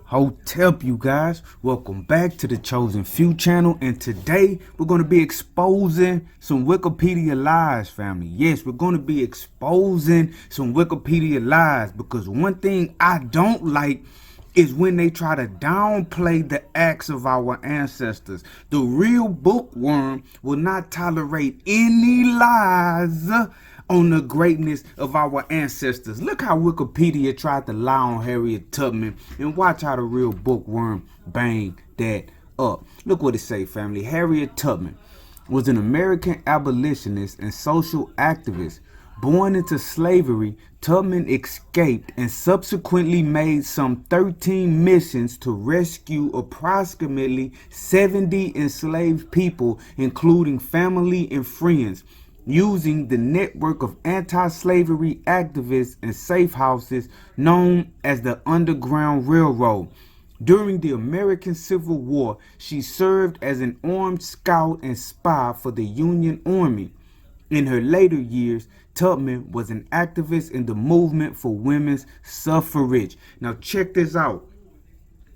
Hotep, you guys. Welcome back to the Chosen Few channel, and today we're going to be exposing some Wikipedia lies, family. Yes, we're going to be exposing some Wikipedia lies, because one thing I don't like is when they try to downplay the acts of our ancestors. The real bookworm will not tolerate any lies on the greatness of our ancestors. Look how Wikipedia tried to lie on Harriet Tubman, and watch how the real bookworm banged that up. Look what it say, family. Harriet Tubman was an American abolitionist and social activist. Born into slavery, Tubman escaped and subsequently made some 13 missions to rescue approximately 70 enslaved people, including family and friends, using the network of anti-slavery activists and safe houses known as the Underground Railroad. During the American Civil War, she served as an armed scout and spy for the Union Army. In her later years, Tubman was an activist in the movement for women's suffrage. Now check this out.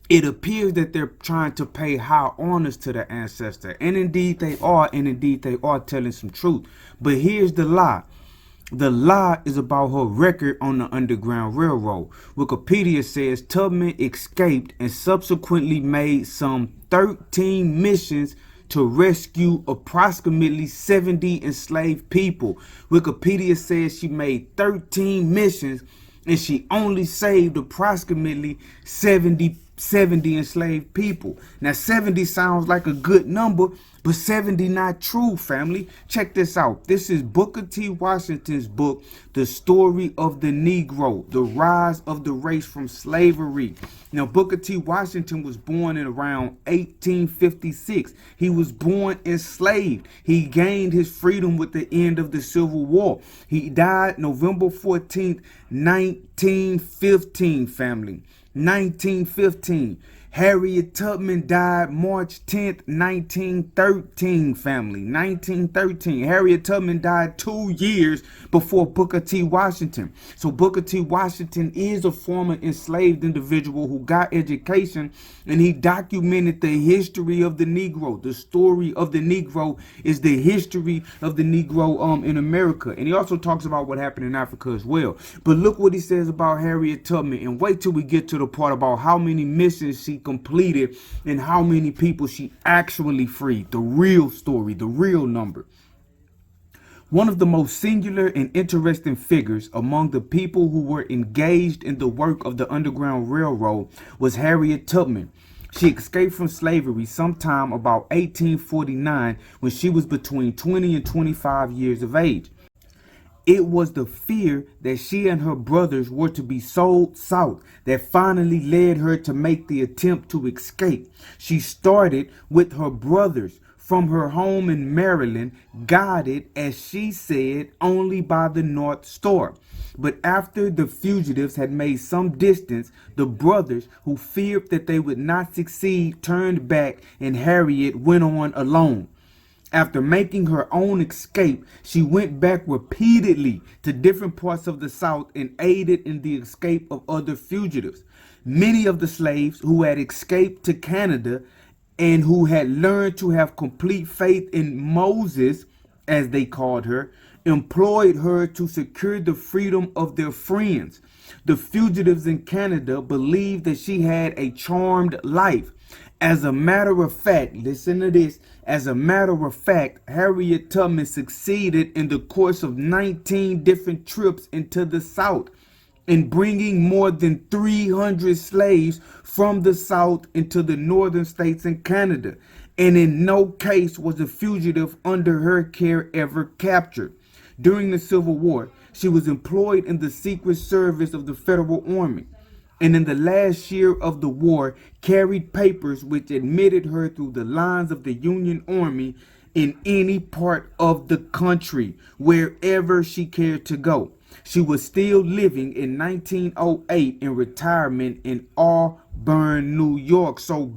It appears that they're trying to pay high honors to the ancestor, and indeed they are, telling some truth. But here's the lie. The lie is about her record on the Underground Railroad. Wikipedia says Tubman escaped and subsequently made some 13 missions to rescue approximately 70 enslaved people. Wikipedia says she made 13 missions and she only saved approximately 70 enslaved people. Now 70 sounds like a good number, but 70 not true, family. Check this out. This is Booker T. Washington's book, The Story of the Negro, The Rise of the Race from Slavery. Now Booker T. Washington was born in around 1856. He was born enslaved. He gained his freedom with the end of the Civil War. He died November 14th, 1915, family. 1915. Harriet Tubman died March 10th, 1913, family. 1913. Harriet Tubman died 2 years before Booker T. Washington. So Booker T. Washington is a former enslaved individual who got education, and he documented the history of the Negro. The story of the Negro is the history of the Negro in America. And he also talks about what happened in Africa as well. But look what he says about Harriet Tubman, and wait till we get to the part about how many missions she completed and how many people she actually freed. The real story, the real number. One of the most singular and interesting figures among the people who were engaged in the work of the Underground Railroad was Harriet Tubman. She escaped from slavery sometime about 1849 when she was between 20 and 25 years of age. It was the fear that she and her brothers were to be sold south that finally led her to make the attempt to escape. She started with her brothers from her home in Maryland, guided, as she said, only by the North Star. But after the fugitives had made some distance, the brothers, who feared that they would not succeed, turned back, and Harriet went on alone. After making her own escape, she went back repeatedly to different parts of the South and aided in the escape of other fugitives. Many of the slaves who had escaped to Canada and who had learned to have complete faith in Moses, as they called her, employed her to secure the freedom of their friends. The fugitives in Canada believed that she had a charmed life. As a matter of fact, listen to this. As a matter of fact, Harriet Tubman succeeded in the course of 19 different trips into the South in bringing more than 300 slaves from the South into the northern states in Canada. And in no case was a fugitive under her care ever captured. During the Civil War, she was employed in the Secret Service of the Federal Army, and in the last year of the war carried papers which admitted her through the lines of the Union Army in any part of the country, wherever she cared to go. She was still living in 1908 in retirement in Auburn, New York. So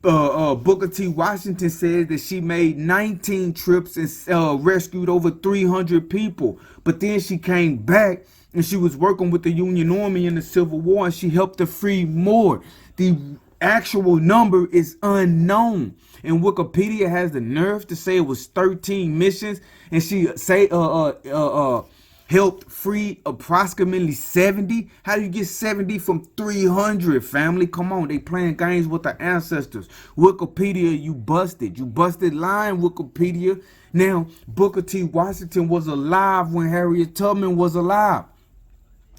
Booker T. Washington said that she made 19 trips and rescued over 300 people. But then she came back and she was working with the Union Army in the Civil War, and she helped to free more. The actual number is unknown, and Wikipedia has the nerve to say it was 13 missions, and she say helped free approximately 70. How do you get 70 from 300, family? Come on, they playing games with the ancestors. Wikipedia, you busted line, Wikipedia. Now, Booker T. Washington was alive when Harriet Tubman was alive,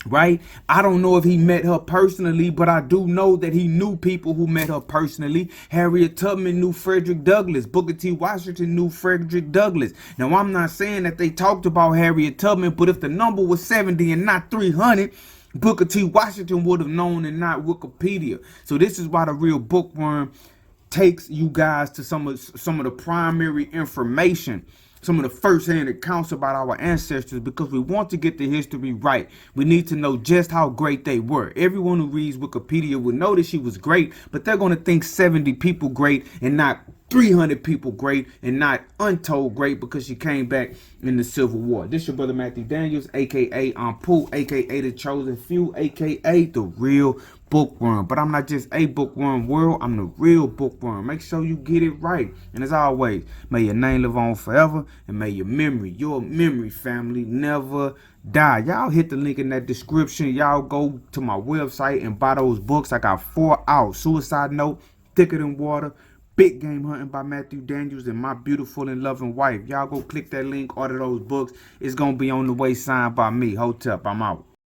right? I don't know if he met her personally, but I do know that he knew people who met her personally. Harriet Tubman knew Frederick Douglass. Booker T. Washington knew Frederick Douglass. Now, I'm not saying that they talked about Harriet Tubman, but if the number was 70 and not 300, Booker T. Washington would have known and not Wikipedia. So this is why the real bookworm takes you guys to some of the primary information, some of the first-hand accounts about our ancestors, because we want to get the history right. We need to know just how great they were. Everyone who reads Wikipedia will know that she was great, but they're going to think 70 people great and not 300 people great and not untold great because she came back in the Civil War. This your brother Matthew Daniels, a.k.a. Pooh, a.k.a. The Chosen Few, a.k.a. The Real Bookworm. But I'm not just a bookworm world, I'm the real bookworm. Make sure you get it right. And as always, may your name live on forever, and may your memory, family, never die. Y'all hit the link in that description. Y'all go to my website and buy those books. I got 4 out. Suicide Note, Thicker Than Water, Big Game Hunting by Matthew Daniels, and My Beautiful and Loving Wife. Y'all go click that link, order those books. It's going to be on the way, signed by me. Hotep, I'm out.